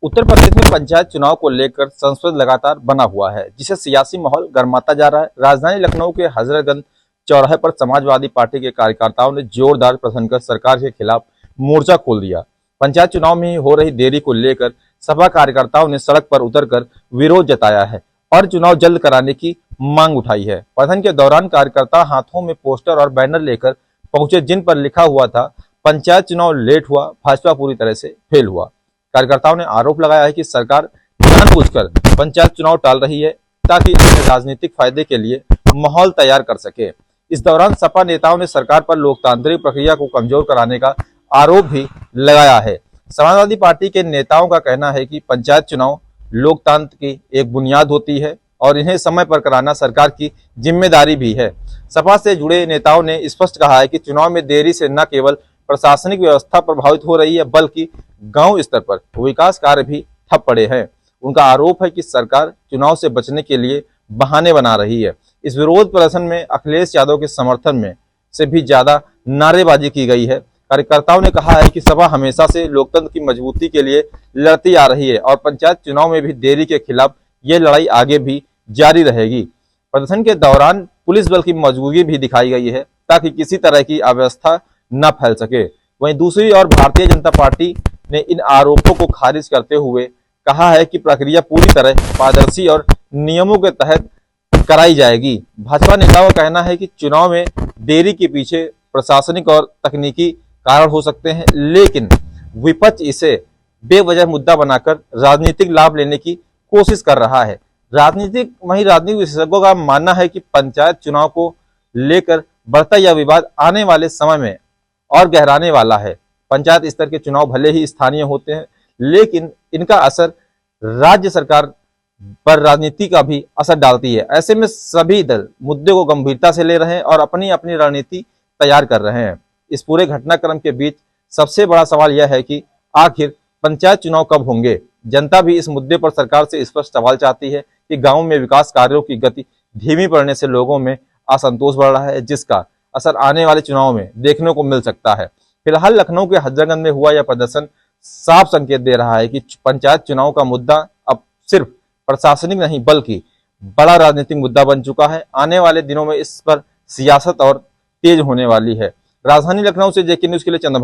उत्तर प्रदेश में पंचायत चुनाव को लेकर संसद लगातार बना हुआ है, जिसे सियासी माहौल गर्माता जा रहा है। राजधानी लखनऊ के हजरतगंज चौराहे पर समाजवादी पार्टी के कार्यकर्ताओं ने जोरदार प्रदर्शन कर सरकार के खिलाफ मोर्चा खोल दिया। पंचायत चुनाव में हो रही देरी को लेकर सपा कार्यकर्ताओं ने सड़क पर उतरकर विरोध जताया है और चुनाव जल्द कराने की मांग उठाई है। प्रदर्शन के दौरान कार्यकर्ता हाथों में पोस्टर और बैनर लेकर पहुंचे, जिन पर लिखा हुआ था, पंचायत चुनाव लेट हुआ, भाजपा पूरी तरह से फेल हुआ। कार्यकर्ताओं ने आरोप लगाया है कि सरकार जानबूझकर पंचायत चुनाव टाल रही है ताकि अपने राजनीतिक फायदे के लिए माहौल तैयार कर सके। इस दौरान सपा नेताओं ने सरकार पर लोकतांत्रिक प्रक्रिया को कमजोर कराने का आरोप भी लगाया है। समाजवादी पार्टी के नेताओं का कहना है कि पंचायत चुनाव लोकतंत्र की एक बुनियाद होती है और इन्हें समय पर कराना सरकार की जिम्मेदारी भी है। सपा से जुड़े नेताओं ने स्पष्ट कहा है कि चुनाव में देरी से न केवल प्रशासनिक व्यवस्था प्रभावित हो रही है, बल्कि गांव स्तर पर विकास कार्य भी ठप पड़े हैं। उनका आरोप है कि सरकार चुनाव से बचने के लिए बहाने बना रही है। इस विरोध प्रदर्शन में अखिलेश यादव के समर्थन में से भी ज्यादा नारेबाजी की गई है। कार्यकर्ताओं ने कहा है कि सपा हमेशा से लोकतंत्र की मजबूती के लिए लड़ती आ रही है और पंचायत चुनाव में भी देरी के खिलाफ ये लड़ाई आगे भी जारी रहेगी। प्रदर्शन के दौरान पुलिस बल की मौजूदगी भी दिखाई गई है ताकि किसी तरह की अव्यवस्था न फैल सके। वहीं दूसरी ओर भारतीय जनता पार्टी ने इन आरोपों को खारिज करते हुए कहा है कि प्रक्रिया पूरी तरह पारदर्शी और नियमों के तहत कराई जाएगी। भाजपा नेताओं का कहना है कि चुनाव में देरी के पीछे प्रशासनिक और तकनीकी कारण हो सकते हैं, लेकिन विपक्ष इसे बेवजह मुद्दा बनाकर राजनीतिक लाभ लेने की कोशिश कर रहा है। राजनीतिक विशेषज्ञों का मानना है कि पंचायत चुनाव को लेकर बढ़ता यह विवाद आने वाले समय में और गहराने वाला है। पंचायत स्तर के चुनाव भले ही स्थानीय होते हैं, लेकिन इनका असर राज्य सरकार पर राजनीति का भी असर डालती है। ऐसे में सभी दल मुद्दे को गंभीरता से ले रहे हैं और अपनी अपनी रणनीति तैयार कर रहे हैं। इस पूरे घटनाक्रम के बीच सबसे बड़ा सवाल यह है कि आखिर पंचायत चुनाव कब होंगे। जनता भी इस मुद्दे पर सरकार से स्पष्ट सवाल चाहती है कि गांव में विकास कार्यों की गति धीमी पड़ने से लोगों में असंतोष बढ़ रहा है, जिसका असर आने वाले चुनाव में देखने को मिल सकता है। फिलहाल लखनऊ के हजरतगंज में हुआ यह प्रदर्शन साफ संकेत दे रहा है कि पंचायत चुनाव का मुद्दा अब सिर्फ प्रशासनिक नहीं बल्कि बड़ा राजनीतिक मुद्दा बन चुका है। आने वाले दिनों में इस पर सियासत और तेज होने वाली है। राजधानी लखनऊ से जेके न्यूज के लिए चंद्रभान